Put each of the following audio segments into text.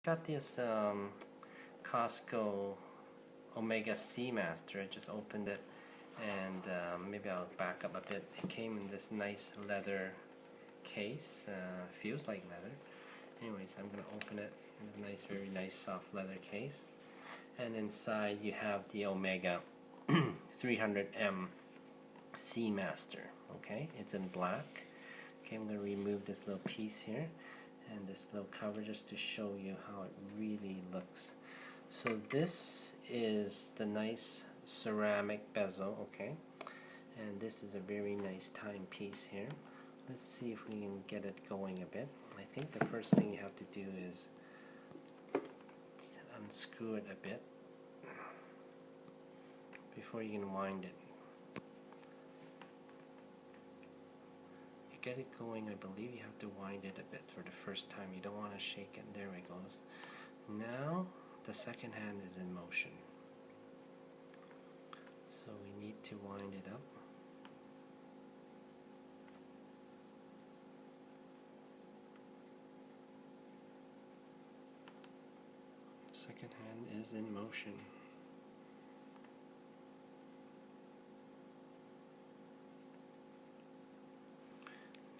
Got this Costco Omega Seamaster. I just opened it, and maybe I'll back up a bit. It came in this nice leather case. Feels like leather. Anyways, I'm gonna open it. It's a nice, very nice soft leather case. And inside you have the Omega 300M Seamaster. Okay, it's in black. Okay, I'm gonna remove this little piece here and this little cover just to show you how it really looks. So this is the nice ceramic bezel, okay, and this is a very nice timepiece here. Let's see if we can get it going a bit. I think the first thing you have to do is unscrew it a bit before you can wind it. Get it going, I believe you have to wind it a bit for the first time. You don't want to shake it. There it goes. Now the second hand is in motion. So we need to wind it up. Second hand is in motion.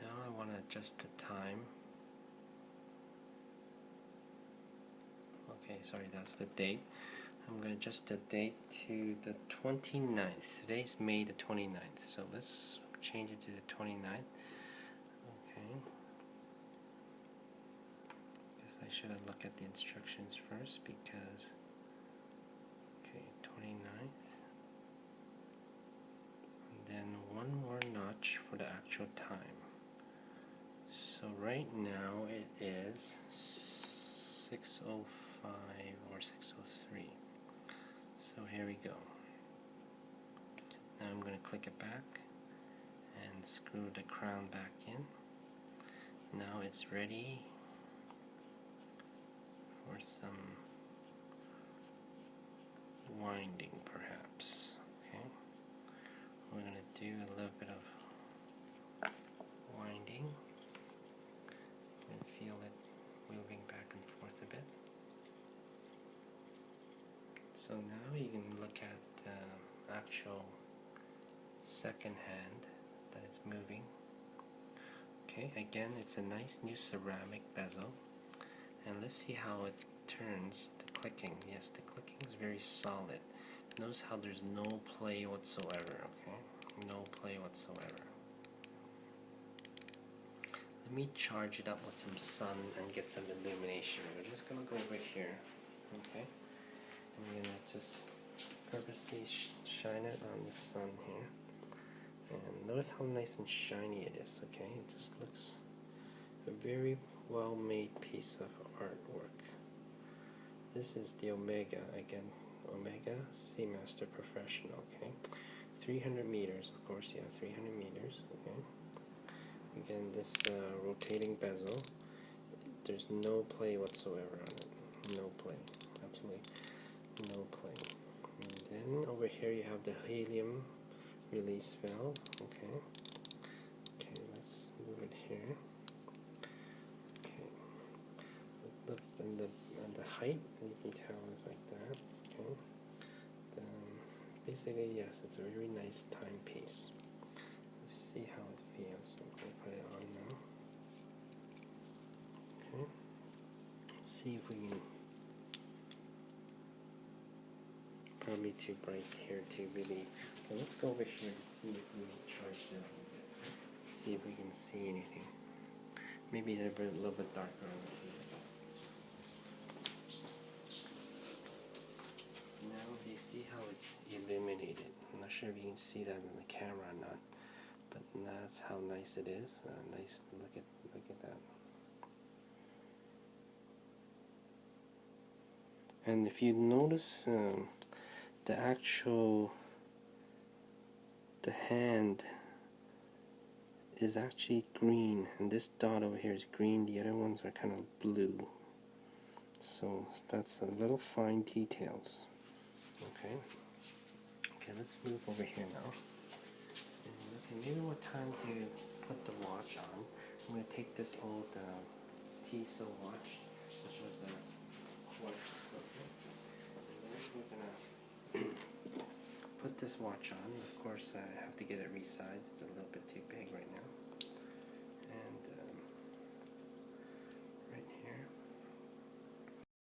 Now I want to adjust the time. Okay, sorry, that's the date. I'm going to adjust the date to the 29th. Today's May the 29th, so let's change it to the 29th. Okay. Guess I should have looked at the instructions first because, okay, 29th. And then one more notch for the actual time. So right now it is 6:05 or 6:03. So here we go. Now I'm going to click it back and screw the crown back in. Now it's ready for some winding perhaps. Okay. We're going to do a little bit of winding. Feel it moving back and forth a bit. So now you can look at the actual second hand that it's moving. Okay, again it's a nice new ceramic bezel, and let's see how it turns. The clicking, yes, the clicking is very solid. Notice how there's no play whatsoever. Okay, no play whatsoever. Let me charge it up with some sun and get some illumination. We're just going to go over here, okay? And we're going to just purposely shine it on the sun here. And notice how nice and shiny it is, okay? It just looks a very well made piece of artwork. This is the Omega, again, Omega Seamaster Professional, okay? 300 meters, of course, yeah, 300 meters, okay? Again, this rotating bezel, there's no play whatsoever on it. No play. Absolutely no play. And then over here you have the helium release valve. Okay. Okay, let's move it here. Okay. Looks and the height, you can tell, is like that. Okay. Basically, yes, it's a very nice timepiece. Let's see how it feels. I'm going to put it on now. Okay. Let's see if we can. Probably too bright here to really. Okay, let's go over here and see if we can charge it up a bit. See if we can see anything. Maybe a little bit darker over here. Now you see how it's illuminated. I'm not sure if you can see that in the camera or not. But that's how nice it is. Nice. Look at that. And if you notice, the hand is actually green, and this dot over here is green. The other ones are kind of blue. So that's a little fine details. Okay. Okay, let's move over here now. Okay, maybe what time to put the watch on. I'm going to take this old Tissot watch, which was a put this watch on. Of course, I have to get it resized. It's a little bit too big right now.